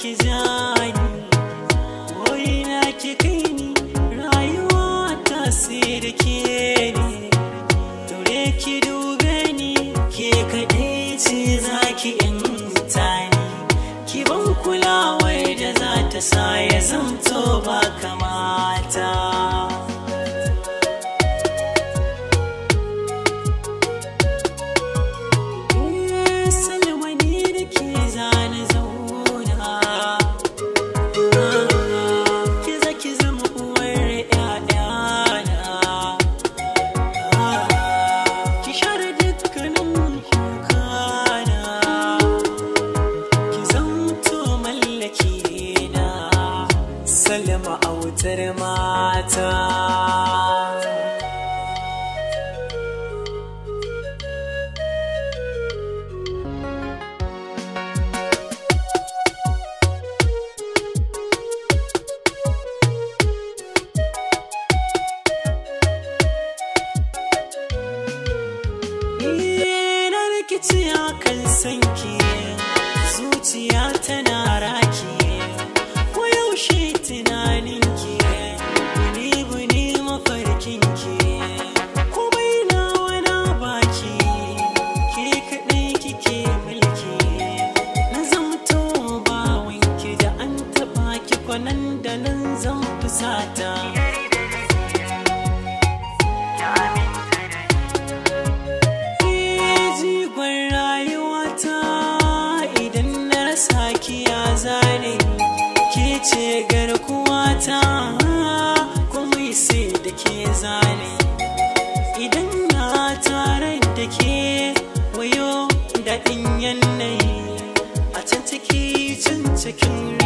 ki jani, ko'ina ki kai ni, rayuwa ta sai da ke ne. Daure ki dube ni, ke kaɗai ce za ki yanta ni, ki ban kulawar da za ta sa ya zamto ba kamata. Salma autar mata. Na rikici akan sanki, zuciya tana raki, koyaushe tunaninki, buni mafarkinki, komai nawa na baki, ke kaɗai kike mulki, na zamto bawanki da an taɓa ki kwanan da nan zan fusata. Jigon rayuwata idan na rasa ki ya zane, ke ce garkuwata kuma sai da ke zane. Idan na tare da ke wayo daɗin yanayi, a can ciki can cikin